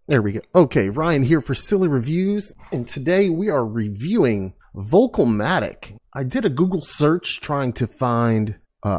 There we go. Okay, Ryan here for Silly Reviews, and today we are reviewing Vocalmatic. I did a Google search trying to find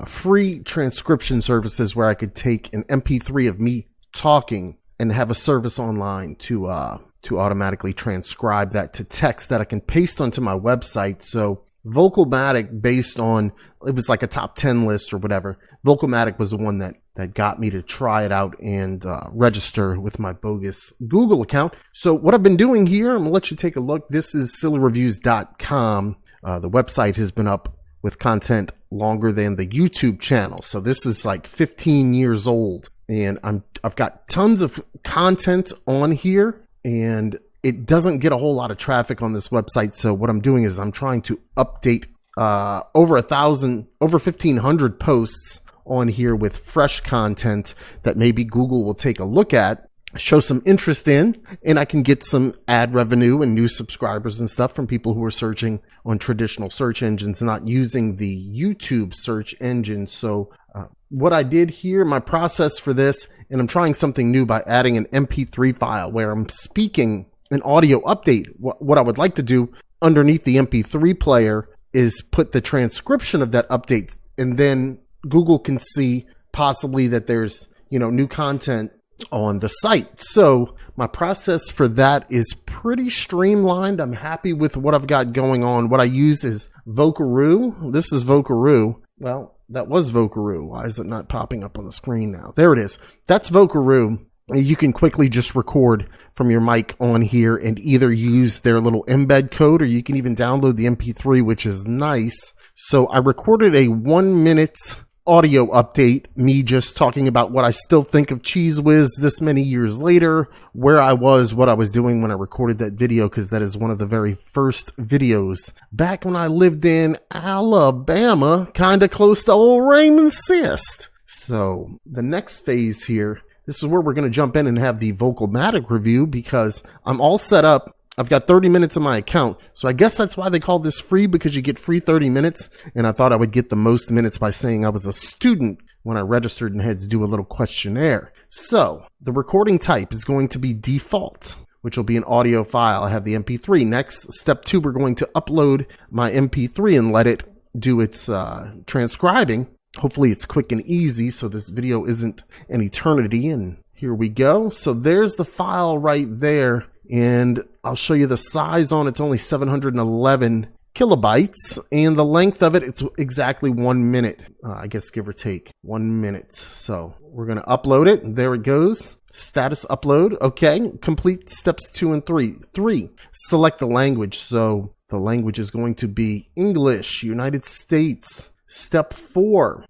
free transcription services where I could take an MP3 of me talking and have a service online to automatically transcribe that to text that I can paste onto my website. So Vocalmatic, based on, it was like a top 10 list or whatever, Vocalmatic was the one that got me to try it out and register with my bogus Google account. So what I've been doing here, I'm going to let you take a look. This is sillyreviews.com. The website has been up with content longer than the YouTube channel. So this is like 15 years old, and I've got tons of content on here, and it doesn't get a whole lot of traffic on this website. So what I'm doing is I'm trying to update over 1,500 posts on here with fresh content that maybe Google will take a look at, show some interest in, and I can get some ad revenue and new subscribers and stuff from people who are searching on traditional search engines, not using the YouTube search engine. So what I did here, my process for this, and I'm trying something new by adding an MP3 file where I'm speaking an audio update. What I would like to do underneath the MP3 player is put the transcription of that update, and then Google can see possibly that there's, new content on the site. So my process for that is pretty streamlined. I'm happy with what I've got going on. What I use is Vocaroo. This is Vocaroo. Well, that was Vocaroo. Why is it not popping up on the screen now? There it is. That's Vocaroo. You can quickly just record from your mic on here and either use their little embed code, or you can even download the MP3, which is nice. So I recorded a 1-minute audio update, me just talking about what I still think of Cheez Whiz this many years later, where I was, what I was doing when I recorded that video, because that is one of the very first videos back when I lived in Alabama, kind of close to old Raymond Sist. So the next phase here, this is where we're going to jump in and have the Vocalmatic review, because I'm all set up. I've got 30 minutes in my account. So I guess that's why they call this free, because you get free 30 minutes. And I thought I would get the most minutes by saying I was a student when I registered and had to do a little questionnaire. So the recording type is going to be default, which will be an audio file. I have the MP3. Next, step 2, we're going to upload my MP3 and let it do its transcribing. Hopefully it's quick and easy, so this video isn't an eternity. And here we go. So there's the file right there. And I'll show you the size on it. It's only 711 kilobytes. And the length of it, it's exactly 1 minute. I guess give or take 1 minute. So we're going to upload it. There it goes. Status upload. Okay. Complete steps 2 and 3. 3, select the language. So the language is going to be English, United States. Step 4,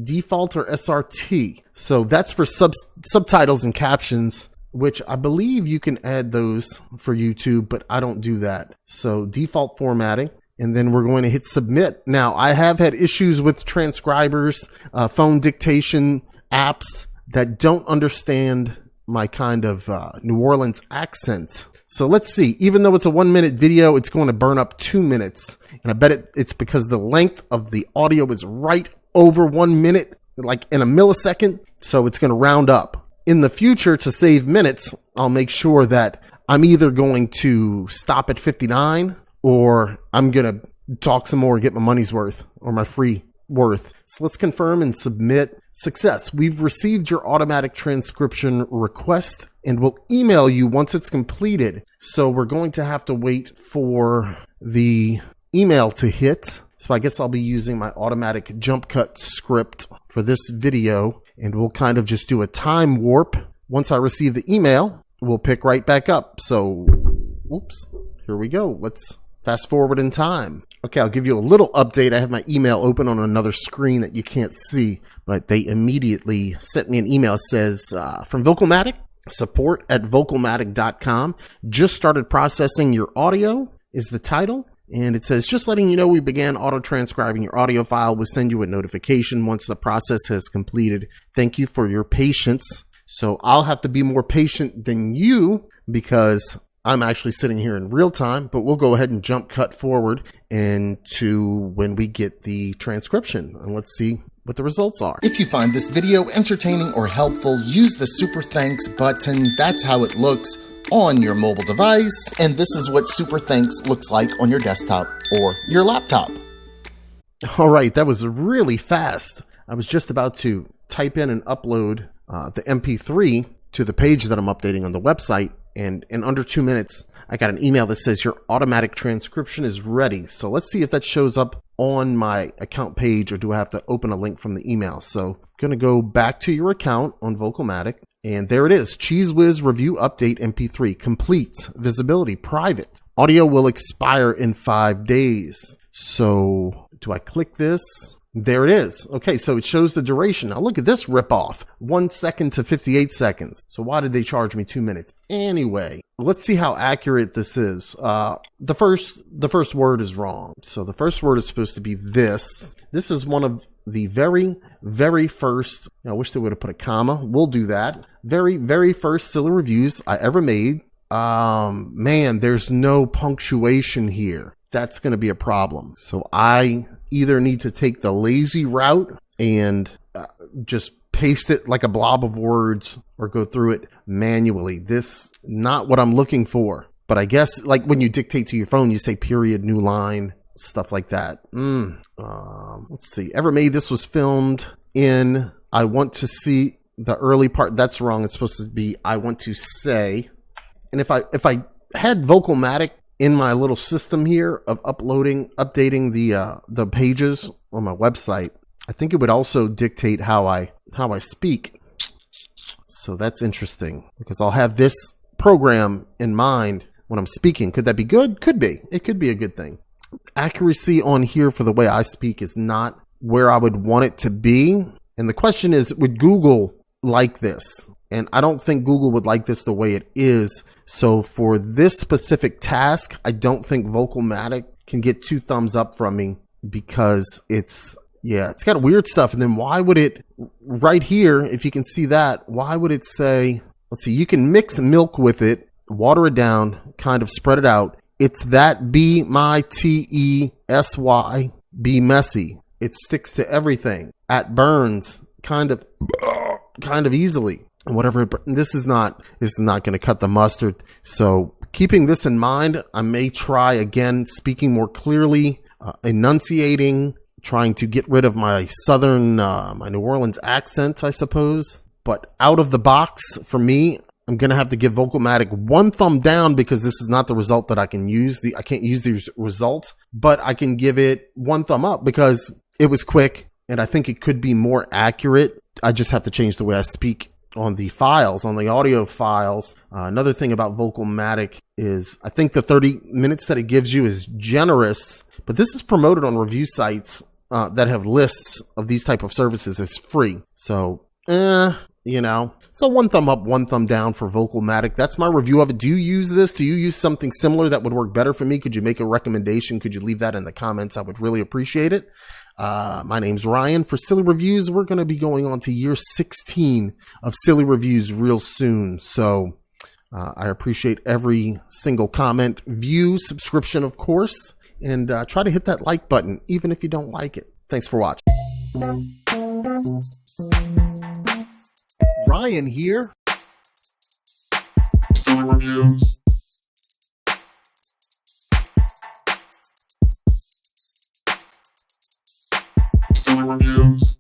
default or SRT. So that's for subtitles and captions, which I believe you can add those for YouTube, but I don't do that. So default formatting, and then we're going to hit submit. Now, I have had issues with transcribers, phone dictation apps that don't understand my kind of New Orleans accent. So let's see, even though it's a 1-minute video, it's going to burn up 2 minutes. And I bet it's because the length of the audio is right over 1 minute, like in a millisecond. So it's going to round up. In the future, to save minutes, I'll make sure that I'm either going to stop at 59 or I'm going to talk some more and get my money's worth, or my free worth. So let's confirm and submit. Success. We've received your automatic transcription request and we'll email you once it's completed. So we're going to have to wait for the email to hit. So I guess I'll be using my automatic jump cut script for this video, and we'll kind of just do a time warp. Once I receive the email, we'll pick right back up. So, oops, here we go. Let's fast forward in time. Okay, I'll give you a little update. I have my email open on another screen that you can't see, but they immediately sent me an email. It says, from Vocalmatic, support@vocalmatic.com. Just started processing your audio is the title. And it says, just letting you know we began auto-transcribing your audio file. We'll send you a notification once the process has completed. Thank you for your patience. So I'll have to be more patient than you because I'm actually sitting here in real time, but we'll go ahead and jump cut forward into when we get the transcription. And let's see what the results are. If you find this video entertaining or helpful, use the super thanks button. That's how it looks on your mobile device. And this is what super thanks looks like on your desktop or your laptop. All right, that was really fast. I was just about to type in and upload the MP3 to the page that I'm updating on the website. And in under 2 minutes, I got an email that says your automatic transcription is ready. So let's see if that shows up on my account page, or do I have to open a link from the email? So I'm going to go back to your account on Vocalmatic, and there it is. Cheese Whiz Review Update MP3 complete, visibility private. Audio will expire in 5 days. So do I click this? There it is. Okay, so it shows the duration. Now look at this ripoff. 1 second to 58 seconds. So why did they charge me 2 minutes? Anyway, let's see how accurate this is. The first word is wrong. So the first word is supposed to be this. This is one of the very, very first, I wish they would have put a comma. We'll do that. Very, very first silly reviews I ever made. Man, there's no punctuation here. That's going to be a problem. So I either need to take the lazy route and just paste it like a blob of words, or go through it manually. This, not what I'm looking for. But I guess like when you dictate to your phone, you say period, new line, stuff like that. Let's see. Ever made this was filmed in, I want to see the early part. That's wrong. It's supposed to be, I want to say. And if I had Vocalmatic in my little system here of updating the pages on my website, I think it would also dictate how I speak. So that's interesting, because I'll have this program in mind when I'm speaking. Could that be good? Could be. It could be a good thing. Accuracy on here for the way I speak is not where I would want it to be. And the question is, would Google like this? And I don't think Google would like this the way it is. So for this specific task, I don't think Vocalmatic can get 2 thumbs up from me, because it's got weird stuff. And then why would it, right here, if you can see that, why would it say, let's see, you can mix milk with it, water it down, kind of spread it out. It's that B-my-T-E-S-Y, be messy. It sticks to everything. At burns kind of easily. And whatever, this is not going to cut the mustard. So keeping this in mind, I may try again speaking more clearly, enunciating, trying to get rid of my southern, my New Orleans accent, I suppose. But out of the box, for me, I'm going to have to give Vocalmatic 1 thumb down, because this is not the result that I can use. I can't use these results, but I can give it 1 thumb up because it was quick, and I think it could be more accurate. I just have to change the way I speak on the files, on the audio files. Another thing about Vocalmatic is I think the 30 minutes that it gives you is generous, but this is promoted on review sites that have lists of these type of services as free. So, so 1 thumb up, 1 thumb down for Vocalmatic. That's my review of it. Do you use this? Do you use something similar that would work better for me? Could you make a recommendation? Could you leave that in the comments? I would really appreciate it. My name's Ryan for Silly Reviews. We're going to be going on to year 16 of Silly Reviews real soon. So I appreciate every single comment, view, subscription, of course, and try to hit that like button, even if you don't like it. Thanks for watching. Ryan here. Silly Reviews. Silly Reviews.